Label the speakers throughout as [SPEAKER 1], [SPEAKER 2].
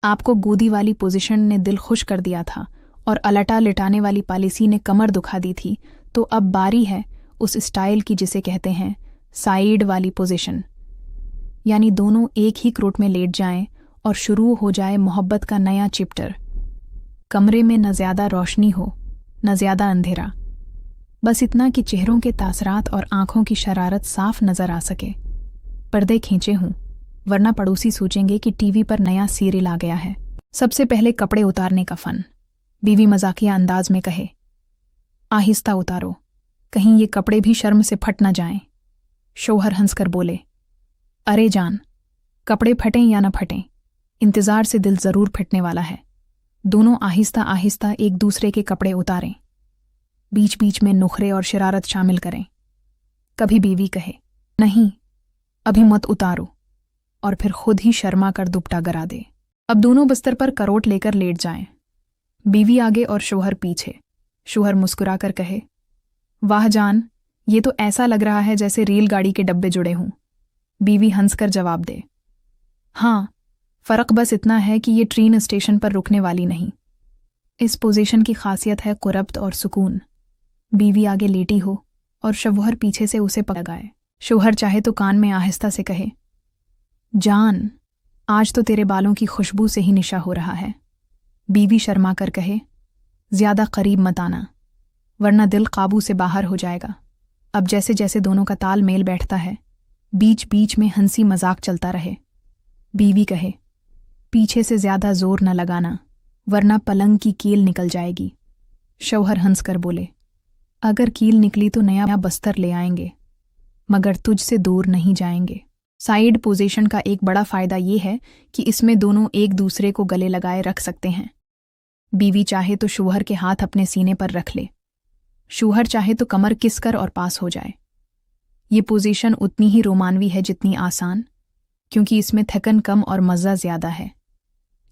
[SPEAKER 1] आपको गोदी वाली पोजीशन ने दिल खुश कर दिया था और अलटा लिटाने वाली पॉलिसी ने कमर दुखा दी थी, तो अब बारी है उस स्टाइल की जिसे कहते हैं साइड वाली पोजीशन, यानी दोनों एक ही क्रोट में लेट जाएं और शुरू हो जाए मोहब्बत का नया चैप्टर। कमरे में न ज़्यादा रोशनी हो न ज़्यादा अंधेरा, बस इतना कि चेहरों के तासरात और आंखों की शरारत साफ नजर आ सके। पर्दे खींचे हों, वरना पड़ोसी सोचेंगे कि टीवी पर नया सीरियल आ गया है। सबसे पहले कपड़े उतारने का फन। बीवी मजाकिया अंदाज में कहे, आहिस्ता उतारो, कहीं ये कपड़े भी शर्म से फट न जाएं। शौहर हंसकर बोले, अरे जान, कपड़े फटें या न फटें, इंतजार से दिल जरूर फटने वाला है। दोनों आहिस्ता आहिस्ता एक दूसरे के कपड़े उतारें, बीच बीच में नुखरे और शरारत शामिल करें। कभी बीवी कहे, नहीं अभी मत उतारो, और फिर खुद ही शर्मा कर दुपट्टा गिरा दे। अब दोनों बिस्तर पर करोट लेकर लेट जाएं, बीवी आगे और शौहर पीछे। शौहर मुस्कुराकर कहे, वाह जान, ये तो ऐसा लग रहा है जैसे रेलगाड़ी के डब्बे जुड़े हों। बीवी हंसकर जवाब दे, हाँ, फर्क बस इतना है कि ये ट्रेन स्टेशन पर रुकने वाली नहीं। इस पोजीशन की खासियत है कुरब्त और सुकून। बीवी आगे लेटी हो और शौहर पीछे से उसे पकड़ाए। शौहर चाहे तो कान में आहिस्ता से कहे, जान, आज तो तेरे बालों की खुशबू से ही निशा हो रहा है। बीवी शर्मा कर कहे, ज्यादा करीब मत आना, वरना दिल काबू से बाहर हो जाएगा। अब जैसे जैसे दोनों का ताल मेल बैठता है, बीच बीच में हंसी मजाक चलता रहे। बीवी कहे, पीछे से ज्यादा जोर न लगाना, वरना पलंग की कील निकल जाएगी। शौहर हंसकर बोले, अगर कील निकली तो नया बस्तर ले आएंगे, मगर तुझसे दूर नहीं जाएंगे। साइड पोजीशन का एक बड़ा फायदा ये है कि इसमें दोनों एक दूसरे को गले लगाए रख सकते हैं। बीवी चाहे तो शौहर के हाथ अपने सीने पर रख ले, शौहर चाहे तो कमर किसकर और पास हो जाए। ये पोजीशन उतनी ही रोमानवी है जितनी आसान, क्योंकि इसमें थकन कम और मज़ा ज़्यादा है।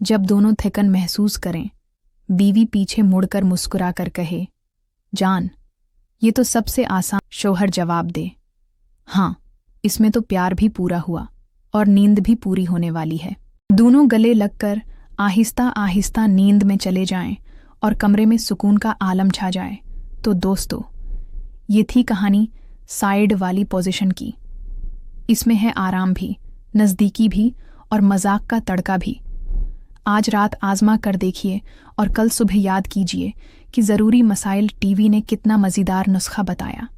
[SPEAKER 1] जब दोनों थकन महसूस करें, बीवी पीछे मुड़कर मुस्कुराकर कहे, जान, ये तो सबसे आसान। शौहर जवाब दे, हाँ, इसमें तो प्यार भी पूरा हुआ और नींद भी पूरी होने वाली है। दोनों गले लगकर आहिस्ता आहिस्ता नींद में चले जाएं और कमरे में सुकून का आलम छा जाए। तो दोस्तों, ये थी कहानी साइड वाली पोजीशन की। इसमें है आराम भी, नज़दीकी भी और मजाक का तड़का भी। आज रात आजमा कर देखिए और कल सुबह याद कीजिए कि ज़रूरी मसाइल टीवी ने कितना मज़ेदार नुस्खा बताया।